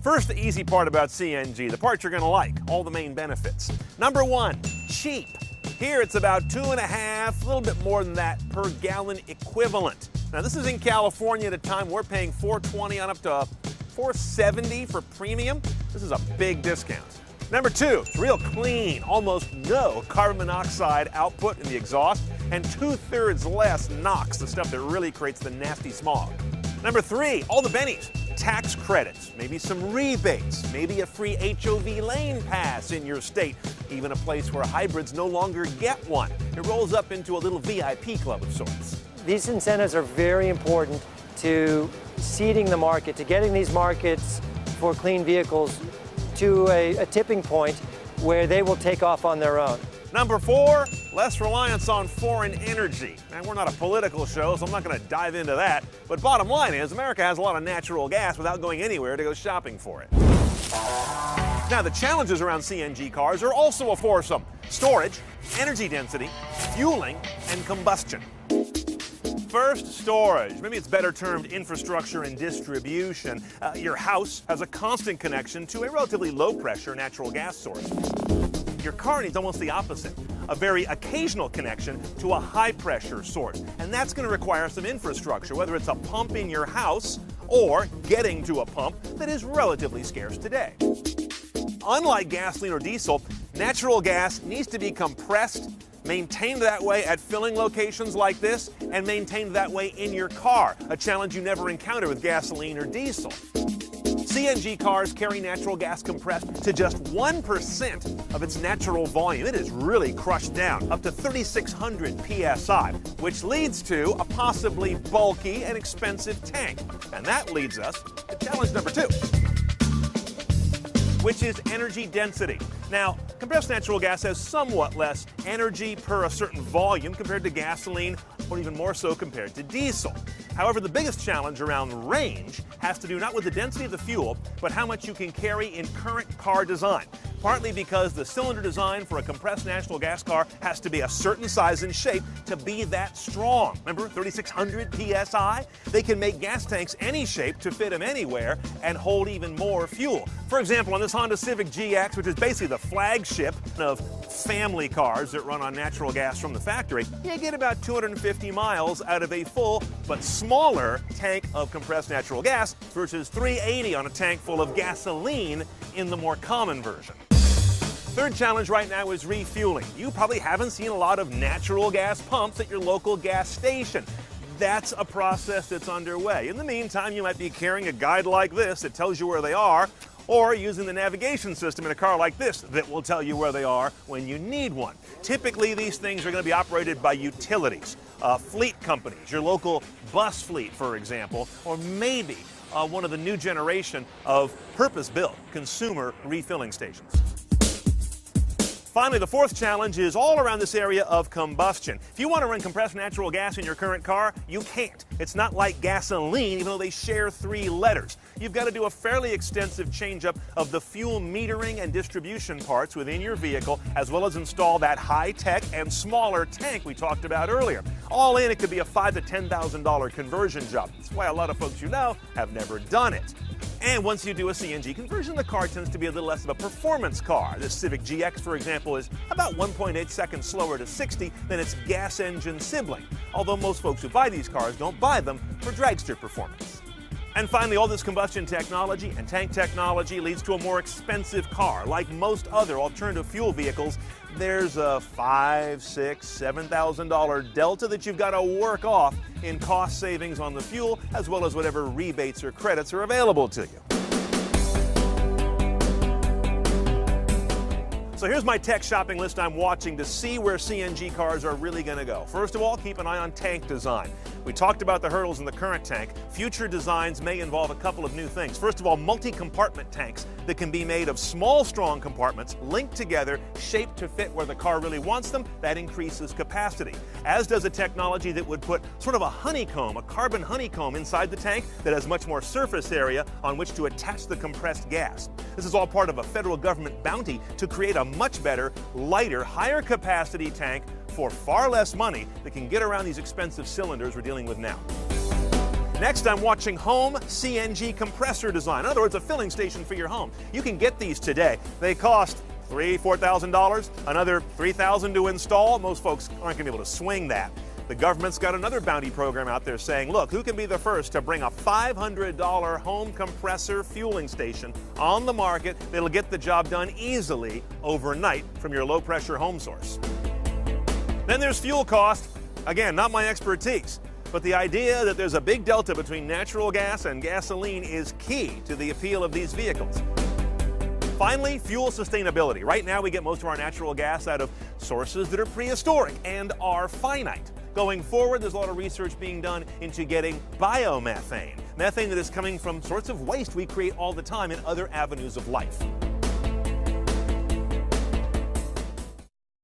First, the easy part about CNG, the part you're going to like, all the main benefits. Number one, cheap. Here it's about 2.5, a little bit more than that, per gallon equivalent. Now this is in California at a time we're paying $4.20 on up to $4.70 for premium. This is a big discount. Number two, it's real clean, almost no carbon monoxide output in the exhaust, and 2/3 less NOx, the stuff that really creates the nasty smog. Number three, all the bennies. Tax credits, maybe some rebates, maybe a free HOV lane pass in your state, even a place where hybrids no longer get one. It rolls up into a little VIP club of sorts. These incentives are very important to seeding the market, to getting these markets for clean vehicles to a tipping point where they will take off on their own. Number four, less reliance on foreign energy. And we're not a political show, so I'm not going to dive into that. But bottom line is, America has a lot of natural gas without going anywhere to go shopping for it. Now, the challenges around CNG cars are also a foursome: storage, energy density, fueling, and combustion. First, storage. Maybe it's better termed infrastructure and distribution. Your house has a constant connection to a relatively low-pressure natural gas source. Your car needs almost the opposite, a very occasional connection to a high-pressure source. And that's going to require some infrastructure, whether it's a pump in your house or getting to a pump that is relatively scarce today. Unlike gasoline or diesel, natural gas needs to be compressed, maintained that way at filling locations like this, and maintained that way in your car, a challenge you never encounter with gasoline or diesel. CNG cars carry natural gas compressed to just 1% of its natural volume. It is really crushed down, up to 3,600 psi, which leads to a possibly bulky and expensive tank. And that leads us to challenge number two, which is energy density. Now, compressed natural gas has somewhat less energy per a certain volume compared to gasoline, or even more so compared to diesel. However, the biggest challenge around range has to do not with the density of the fuel, but how much you can carry in current car design. Partly because the cylinder design for a compressed natural gas car has to be a certain size and shape to be that strong. Remember, 3,600 psi? They can make gas tanks any shape to fit them anywhere and hold even more fuel. For example, on this Honda Civic GX, which is basically the flagship of family cars that run on natural gas from the factory, you get about 250 miles out of a full but smaller tank of compressed natural gas versus 380 on a tank full of gasoline in the more common version. Third challenge right now is refueling. You probably haven't seen a lot of natural gas pumps at your local gas station. That's a process that's underway. In the meantime, you might be carrying a guide like this that tells you where they are, or using the navigation system in a car like this that will tell you where they are when you need one. Typically, these things are going to be operated by utilities, fleet companies, your local bus fleet, for example, or maybe one of the new generation of purpose-built consumer refilling stations. Finally, the fourth challenge is all around this area of combustion. If you want to run compressed natural gas in your current car, you can't. It's not like gasoline, even though they share 3 letters. You've got to do a fairly extensive change-up of the fuel metering and distribution parts within your vehicle, as well as install that high-tech and smaller tank we talked about earlier. All in, it could be a $5,000 to $10,000 conversion job. That's why a lot of folks you know have never done it. And once you do a CNG conversion, the car tends to be a little less of a performance car. This Civic GX, for example, is about 1.8 seconds slower to 60 than its gas engine sibling, although most folks who buy these cars don't buy them for dragster performance. And finally, all this combustion technology and tank technology leads to a more expensive car. Like most other alternative fuel vehicles, there's a $5,000, $6,000, $7,000 delta that you've got to work off in cost savings on the fuel, as well as whatever rebates or credits are available to you. So here's my tech shopping list I'm watching to see where CNG cars are really going to go. First of all, keep an eye on tank design. We talked about the hurdles in the current tank. Future designs may involve a couple of new things. First of all, multi-compartment tanks that can be made of small, strong compartments linked together, shaped to fit where the car really wants them. That increases capacity. As does a technology that would put sort of a honeycomb, a carbon honeycomb inside the tank that has much more surface area on which to attach the compressed gas. This is all part of a federal government bounty to create a much better, lighter, higher capacity tank for far less money that can get around these expensive cylinders we're dealing with now. Next, I'm watching home CNG compressor design. In other words, a filling station for your home. You can get these today. They cost $3,000, $4,000, another $3,000 to install. Most folks aren't going to be able to swing that. The government's got another bounty program out there saying, look, who can be the first to bring a $500 home compressor fueling station on the market that'll get the job done easily overnight from your low-pressure home source? Then there's fuel cost. Again, not my expertise, but the idea that there's a big delta between natural gas and gasoline is key to the appeal of these vehicles. Finally, fuel sustainability. Right now, we get most of our natural gas out of sources that are prehistoric and are finite. Going forward, there's a lot of research being done into getting biomethane, methane that is coming from sorts of waste we create all the time in other avenues of life.